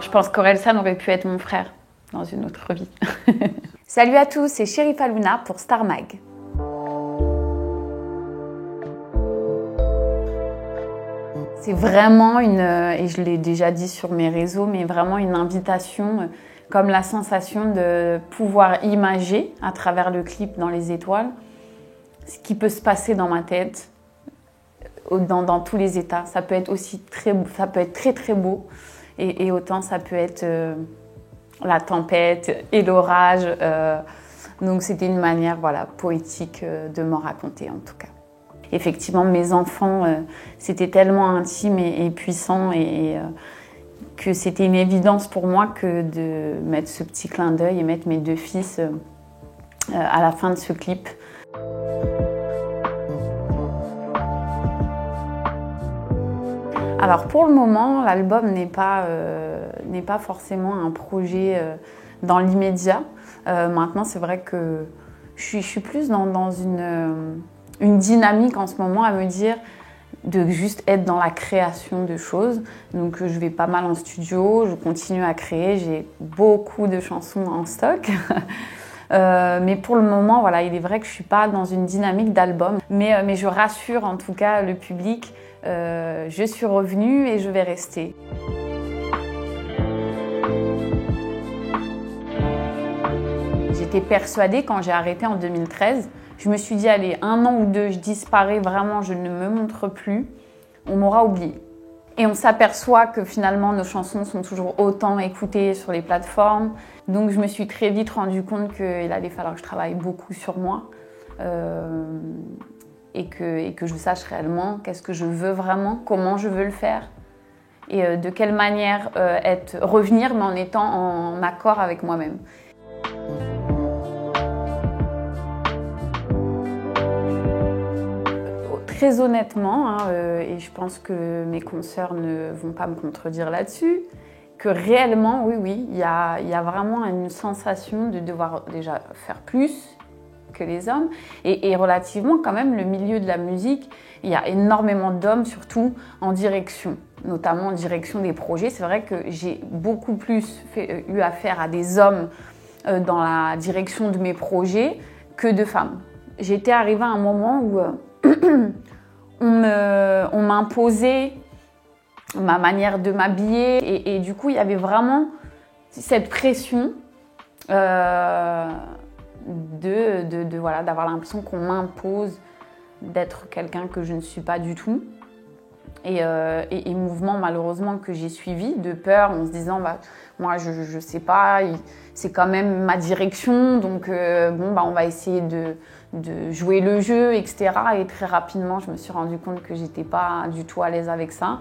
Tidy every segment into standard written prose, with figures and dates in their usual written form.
Je pense qu'Orelsan aurait pu être mon frère dans une autre vie. Salut à tous, c'est Chérifa Luna pour Star Mag. C'est vraiment et je l'ai déjà dit sur mes réseaux, mais vraiment une invitation, comme la sensation de pouvoir imager à travers le clip dans les étoiles, ce qui peut se passer dans ma tête, dans tous les états. Ça peut être aussi très très beau, et autant ça peut être la tempête et l'orage. Donc c'était une manière poétique de m'en raconter en tout cas. Effectivement, mes enfants, c'était tellement intime et puissant que c'était une évidence pour moi que de mettre ce petit clin d'œil et mettre mes deux fils à la fin de ce clip. Alors pour le moment, l'album n'est pas forcément un projet dans l'immédiat. Maintenant, c'est vrai que je suis plus dans une dynamique en ce moment à me dire de juste être dans la création de choses. Donc je vais pas mal en studio, je continue à créer, j'ai beaucoup de chansons en stock. Mais pour le moment, voilà, il est vrai que je suis pas dans une dynamique d'album. Mais je rassure en tout cas le public, je suis revenue et je vais rester. J'étais persuadée quand j'ai arrêté en 2013, je me suis dit, allez, 1 an ou 2, je disparais vraiment, je ne me montre plus, on m'aura oublié. Et on s'aperçoit que finalement nos chansons sont toujours autant écoutées sur les plateformes. Donc je me suis très vite rendu compte qu'il allait falloir que je travaille beaucoup sur moi et que je sache réellement qu'est-ce que je veux vraiment, comment je veux le faire et de quelle manière revenir mais en étant en accord avec moi-même. Très honnêtement, et je pense que mes consoeurs ne vont pas me contredire là-dessus, que réellement, oui, il y a vraiment une sensation de devoir déjà faire plus que les hommes. Et relativement, quand même, le milieu de la musique, il y a énormément d'hommes, surtout en direction, notamment en direction des projets. C'est vrai que j'ai beaucoup plus eu affaire à des hommes dans la direction de mes projets que de femmes. J'étais arrivée à un moment où on m'imposait ma manière de m'habiller et du coup il y avait vraiment cette pression d'avoir l'impression qu'on m'impose d'être quelqu'un que je ne suis pas du tout et mouvement malheureusement que j'ai suivi de peur en se disant moi je sais pas, c'est quand même ma direction donc on va essayer de jouer le jeu, etc. Et très rapidement, je me suis rendu compte que j'étais pas du tout à l'aise avec ça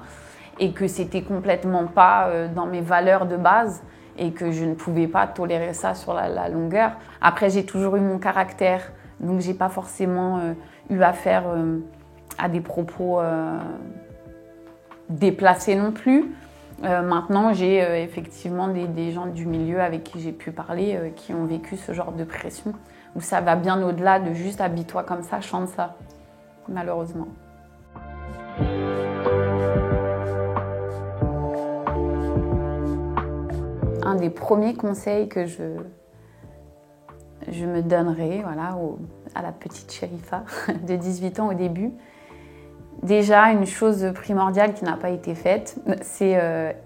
et que c'était complètement pas dans mes valeurs de base et que je ne pouvais pas tolérer ça sur la longueur. Après, j'ai toujours eu mon caractère, donc j'ai pas forcément eu affaire à des propos déplacés non plus. Maintenant, j'ai effectivement des gens du milieu avec qui j'ai pu parler qui ont vécu ce genre de pression où ça va bien au-delà de juste habille-toi comme ça, chante ça, malheureusement. Un des premiers conseils que je me donnerais à la petite Chérifa de 18 ans au début, déjà une chose primordiale qui n'a pas été faite, c'est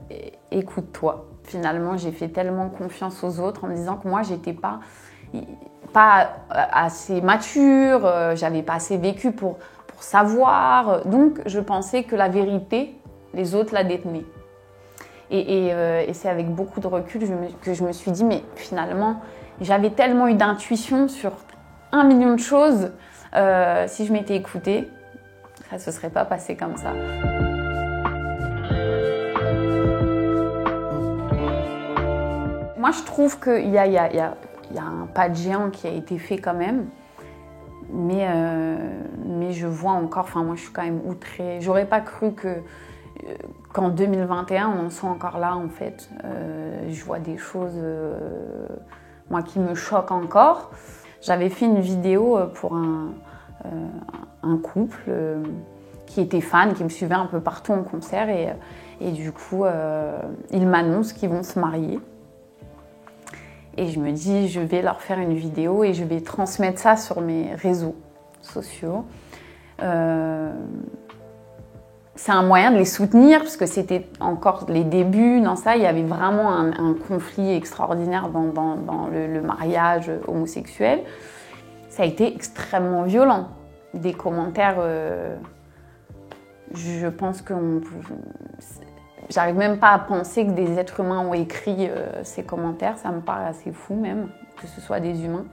écoute-toi. Finalement, j'ai fait tellement confiance aux autres en me disant que moi, j'étais pas assez mature, j'avais pas assez vécu pour savoir. Donc, je pensais que la vérité, les autres la détenaient. Et c'est avec beaucoup de recul que je me suis dit, mais finalement, j'avais tellement eu d'intuition sur 1 million de choses. Si je m'étais écoutée, ça ne se serait pas passé comme ça. Moi, je trouve qu'il y a un pas de géant qui a été fait quand même, mais je vois encore, moi je suis quand même outrée. J'aurais pas cru qu'en 2021 on en soit encore là en fait. Je vois des choses moi qui me choquent encore. J'avais fait une vidéo pour un couple qui étaient fans, qui me suivaient un peu partout en concert. Et du coup, ils m'annoncent qu'ils vont se marier. Et je me dis, je vais leur faire une vidéo et je vais transmettre ça sur mes réseaux sociaux. C'est un moyen de les soutenir, parce que c'était encore les débuts. Dans ça, il y avait vraiment un conflit extraordinaire dans le mariage homosexuel. Ça a été extrêmement violent. Des commentaires, je pense que j'arrive même pas à penser que des êtres humains ont écrit ces commentaires. Ça me paraît assez fou même, que ce soit des humains.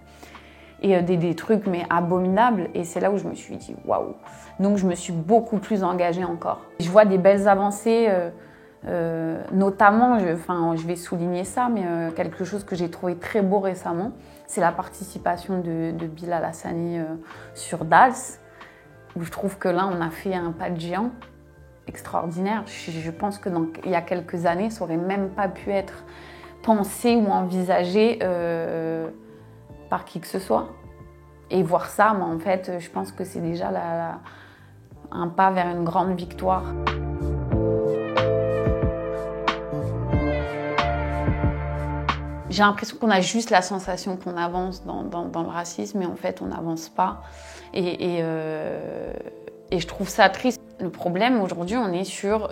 Et des trucs mais abominables. Et c'est là où je me suis dit waouh. Donc je me suis beaucoup plus engagée encore. Je vois des belles avancées, notamment, je vais souligner ça, mais quelque chose que j'ai trouvé très beau récemment, c'est la participation de Bilal Hassani sur Dals, où je trouve que là on a fait un pas de géant extraordinaire. Je pense que il y a quelques années, ça aurait même pas pu être pensé ou envisagé par qui que ce soit. Et voir ça, moi, en fait, je pense que c'est déjà un pas vers une grande victoire. J'ai l'impression qu'on a juste la sensation qu'on avance dans le racisme, mais en fait, on n'avance pas. Et je trouve ça triste. Le problème, aujourd'hui, on est sur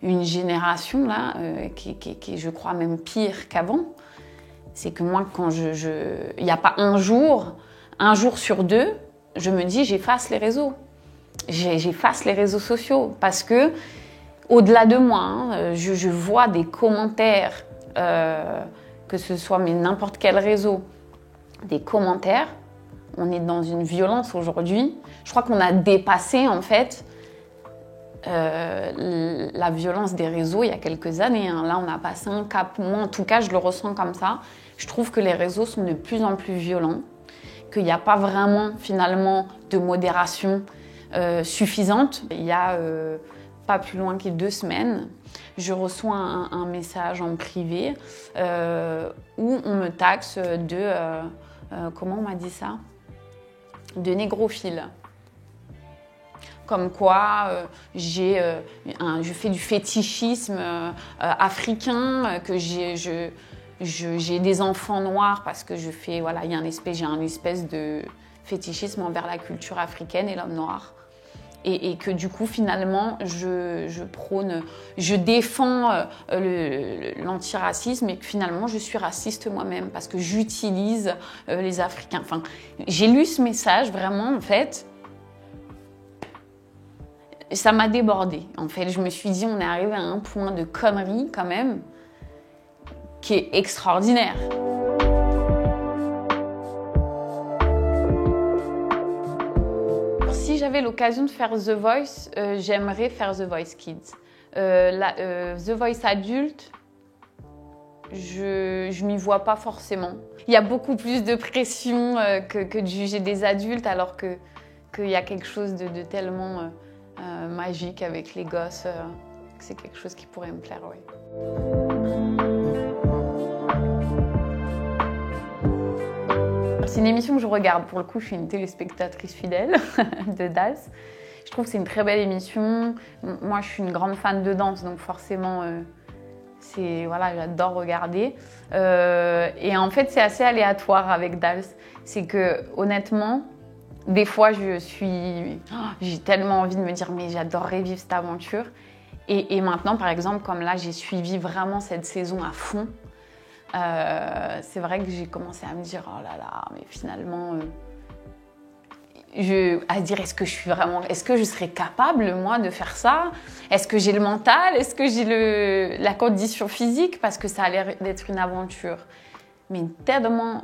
une génération là, qui est, je crois, même pire qu'avant. C'est que moi, quand il n'y a pas un jour sur deux, je me dis j'efface les réseaux. J'efface les réseaux sociaux parce que, au-delà de moi, je vois des commentaires, que ce soit mais n'importe quel réseau, des commentaires. On est dans une violence aujourd'hui. Je crois qu'on a dépassé en fait la violence des réseaux il y a quelques années. Là, on a passé un cap. Moi, en tout cas, je le ressens comme ça. Je trouve que les réseaux sont de plus en plus violents, qu'il n'y a pas vraiment finalement de modération suffisante. Il y a pas plus loin que 2 semaines, je reçois un message en privé où on me taxe de comment on m'a dit ça, de négrophile. Comme quoi je fais du fétichisme africain, que j'ai des enfants noirs parce que j'ai un espèce de fétichisme envers la culture africaine et l'homme noir. Et que du coup, finalement, je défends l'antiracisme et que finalement, je suis raciste moi-même parce que j'utilise les Africains. Enfin, j'ai lu ce message vraiment, en fait, ça m'a débordée. En fait, je me suis dit, on est arrivé à un point de connerie quand même qui est extraordinaire. Si j'avais l'occasion de faire The Voice, j'aimerais faire The Voice Kids. The Voice adulte, je m'y vois pas forcément. Il y a beaucoup plus de pression que de juger des adultes, alors qu'il y a quelque chose de tellement magique avec les gosses. C'est quelque chose qui pourrait me plaire, oui. C'est une émission que je regarde. Pour le coup, je suis une téléspectatrice fidèle de Dals. Je trouve que c'est une très belle émission. Moi, je suis une grande fan de danse, donc forcément, j'adore regarder. Et en fait, c'est assez aléatoire avec Dals. C'est que, honnêtement, des fois, j'ai tellement envie de me dire, mais j'adorerais vivre cette aventure. Et maintenant, par exemple, comme là, j'ai suivi vraiment cette saison à fond. C'est vrai que j'ai commencé à me dire, oh là là, mais finalement, est-ce que je serais capable, moi, de faire ça? Est-ce que j'ai le mental? Est-ce que j'ai la condition physique? Parce que ça a l'air d'être une aventure, mais tellement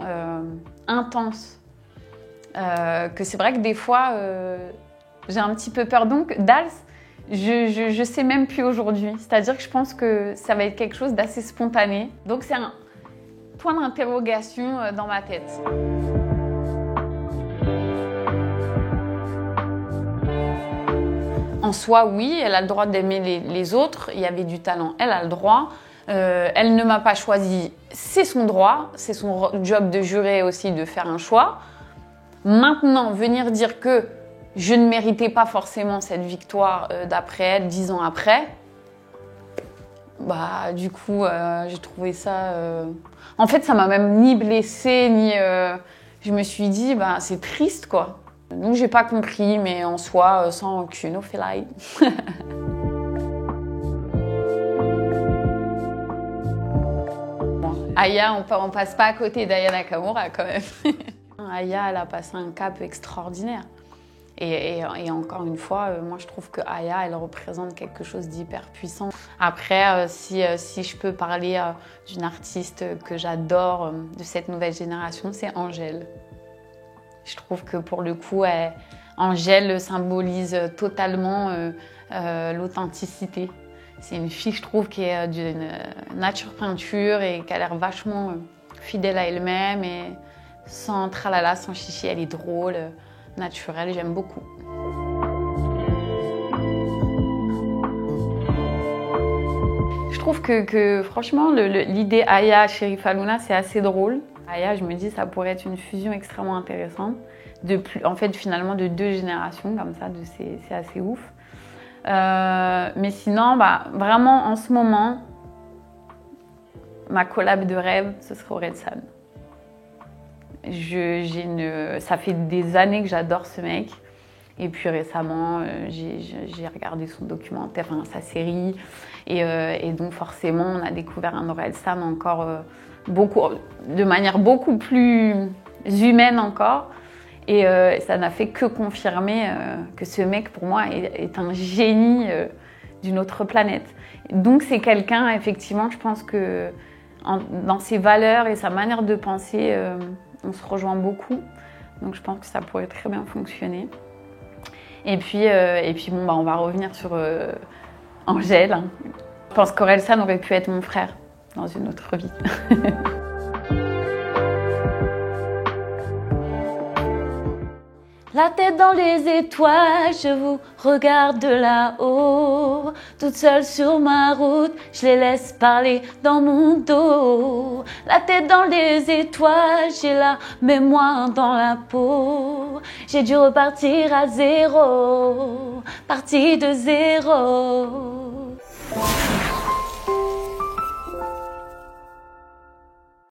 intense, que c'est vrai que des fois, j'ai un petit peu peur. Donc, Dals, je sais même plus aujourd'hui. C'est-à-dire que je pense que ça va être quelque chose d'assez spontané. Donc, c'est un point d'interrogation dans ma tête. En soi, oui, elle a le droit d'aimer les autres. Il y avait du talent, elle a le droit. Elle ne m'a pas choisi, c'est son droit. C'est son job de juré aussi de faire un choix. Maintenant, venir dire que je ne méritais pas forcément cette victoire d'après elle, 10 ans après. Bah, du coup, j'ai trouvé ça... En fait, ça m'a même ni blessée, ni... Je me suis dit, bah, c'est triste, quoi. Donc, j'ai pas compris, mais en soi, sans aucune Ophélie. Bon, Aya, on passe pas à côté d'Aya Nakamura, quand même. Aya, elle a passé un cap extraordinaire. Et encore une fois, moi je trouve que Aya, elle représente quelque chose d'hyper puissant. Après, si je peux parler d'une artiste que j'adore de cette nouvelle génération, c'est Angèle. Je trouve que pour le coup, Angèle symbolise totalement l'authenticité. C'est une fille, je trouve, qui est d'une nature peinture et qui a l'air vachement fidèle à elle-même et sans tralala, sans chichi, elle est drôle. Naturel, j'aime beaucoup. Je trouve que franchement, l'idée Aya, Cherif Allouna, c'est assez drôle. Aya, je me dis, ça pourrait être une fusion extrêmement intéressante. En fait, finalement, de 2 générations comme ça, c'est assez ouf. Mais sinon, bah, vraiment, en ce moment, ma collab de rêve, ce serait Orelsan. Ça fait des années que j'adore ce mec. Et puis récemment, j'ai regardé son documentaire, enfin sa série. Et donc forcément, on a découvert un Orelsan encore de manière beaucoup plus humaine encore. Et ça n'a fait que confirmer que ce mec, pour moi, est un génie d'une autre planète. Donc c'est quelqu'un, effectivement, je pense que dans ses valeurs et sa manière de penser, on se rejoint beaucoup, donc je pense que ça pourrait très bien fonctionner. Et puis bon, bah, on va revenir sur Angèle. Hein. Je pense qu'Orelsan aurait pu être mon frère dans une autre vie. La tête dans les étoiles, je vous regarde de là-haut. Toute seule sur ma route, je les laisse parler dans mon dos. La tête dans les étoiles, j'ai la mémoire dans la peau. J'ai dû repartir à zéro, partie de zéro.